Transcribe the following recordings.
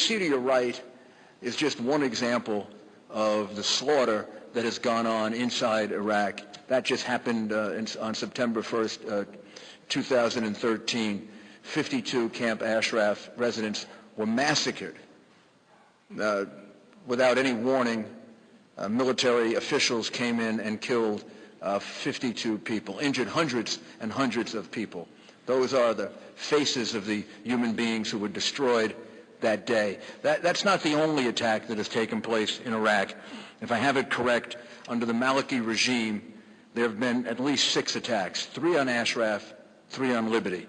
see to your right is just one example of the slaughter that has gone on inside Iraq. That just happened on September 1st, 2013. 52 Camp Ashraf residents were massacred without any warning. Military officials came in and killed 52 people, injured hundreds and hundreds of people. Those are the faces of the human beings who were destroyed that day. That's not the only attack that has taken place in Iraq. If I have it correct, under the Maliki regime, there have been at least 6 attacks, 3 on Ashraf, 3 on Liberty.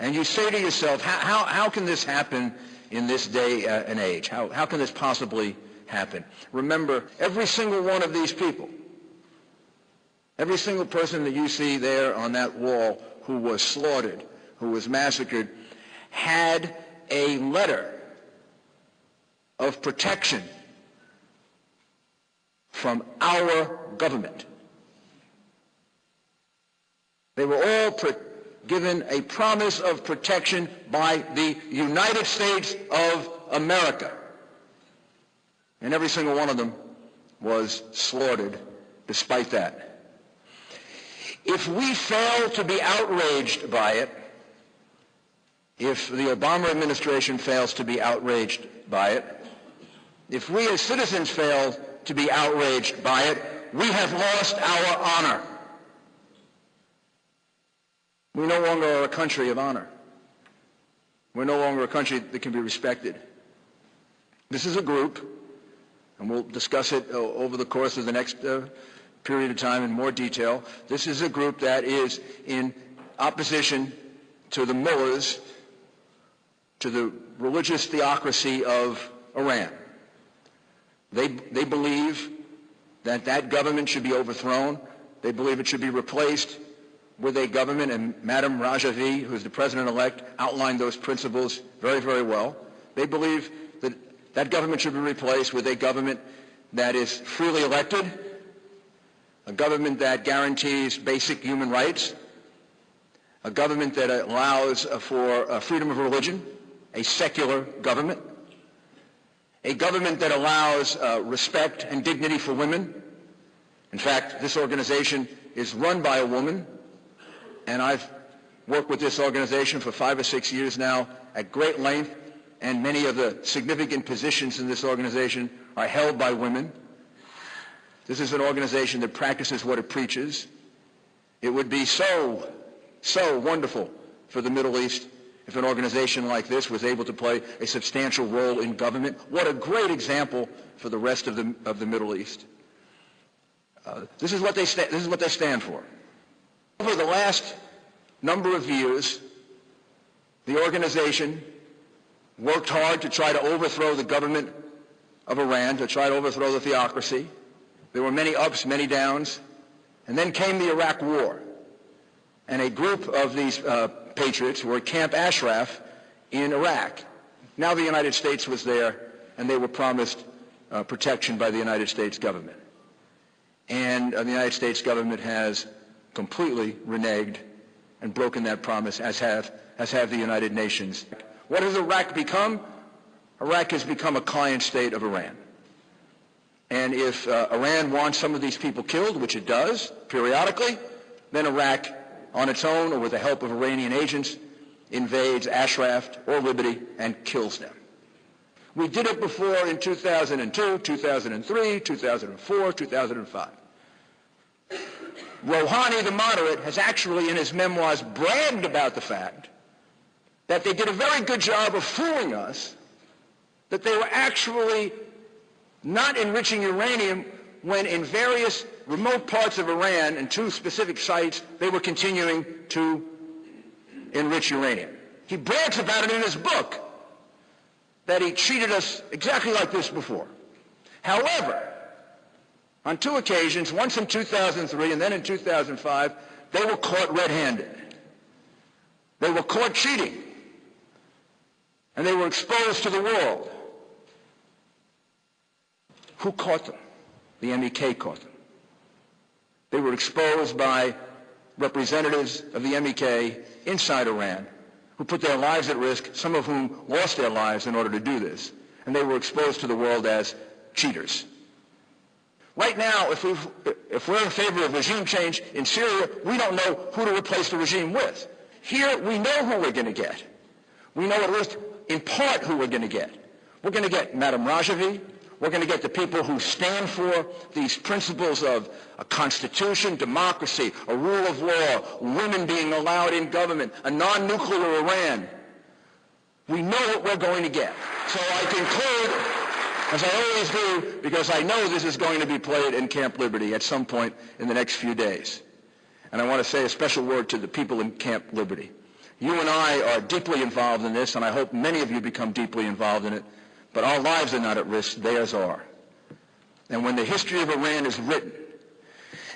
And you say to yourself, how can this happen in this day and age? How can this possibly happen? Remember, every single one of these people, every single person that you see there on that wall who was slaughtered, who was massacred, had a letter of protection from our government. They were all given a promise of protection by the United States of America. And every single one of them was slaughtered despite that. If we fail to be outraged by it, if the Obama administration fails to be outraged by it, if we as citizens fail to be outraged by it, we have lost our honor. We no longer are a country of honor. We're no longer a country that can be respected. This is a group, and we'll discuss it over the course of the next period of time in more detail. This is a group that is in opposition to the mullahs, to the religious theocracy of Iran. They believe that that government should be overthrown. They believe it should be replaced with a government, and Madam Rajavi, who is the president-elect, outlined those principles very, very well. They believe that that government should be replaced with a government that is freely elected, a government that guarantees basic human rights, a government that allows for freedom of religion, a secular government, a government that allows respect and dignity for women. In fact, this organization is run by a woman, and I've worked with this organization for 5 or 6 years now at great length, and many of the significant positions in this organization are held by women. This is an organization that practices what it preaches. It would be so wonderful for the Middle East if an organization like this was able to play a substantial role in government. What a great example for the rest of the Middle East. This is what they stand for. Over the last number of years, the organization worked hard to try to overthrow the government of Iran, to try to overthrow the theocracy. There were many ups, many downs. And then came the Iraq War. And a group of these patriots were at Camp Ashraf in Iraq. Now the United States was there, and they were promised protection by the United States government. And the United States government has completely reneged and broken that promise, as have the United Nations. What has Iraq become? Iraq has become a client state of Iran. And if Iran wants some of these people killed, which it does periodically, then Iraq, on its own or with the help of Iranian agents, invades Ashraf or Liberty and kills them. We did it before in 2002, 2003, 2004, 2005. Rouhani, the moderate, has actually in his memoirs bragged about the fact that they did a very good job of fooling us, that they were actually not enriching uranium when in various remote parts of Iran and 2 specific sites they were continuing to enrich uranium. He brags about it in his book, that he treated us exactly like this before. However, on 2 occasions, once in 2003 and then in 2005, they were caught red-handed. They were caught cheating, and they were exposed to the world. Who caught them? The MEK caught them. They were exposed by representatives of the MEK inside Iran, who put their lives at risk, some of whom lost their lives in order to do this. And they were exposed to the world as cheaters. Right now, if we're in favor of regime change in Syria, we don't know who to replace the regime with. Here, we know who we're going to get. We know at least in part who we're going to get. We're going to get Madam Rajavi. We're going to get the people who stand for these principles of a constitution, democracy, a rule of law, women being allowed in government, a non-nuclear Iran. We know what we're going to get. So I conclude, as I always do, because I know this is going to be played in Camp Liberty at some point in the next few days. And I want to say a special word to the people in Camp Liberty. You and I are deeply involved in this, and I hope many of you become deeply involved in it. But our lives are not at risk, theirs are. And when the history of Iran is written,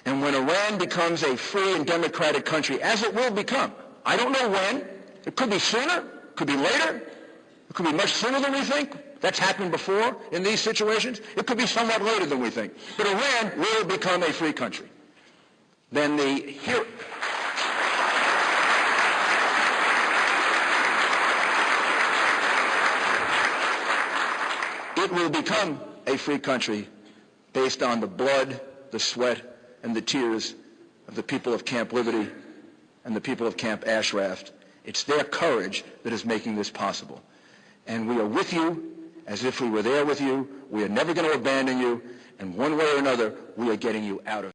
and when Iran becomes a free and democratic country, as it will become, I don't know when, it could be sooner, it could be later, it could be much sooner than we think. That's happened before in these situations. It could be somewhat later than we think. But Iran will become a free country. Then it will become a free country based on the blood, the sweat, and the tears of the people of Camp Liberty and the people of Camp Ashraf. It's their courage that is making this possible. And we are with you as if we were there with you. We are never going to abandon you. And one way or another, we are getting you out of it.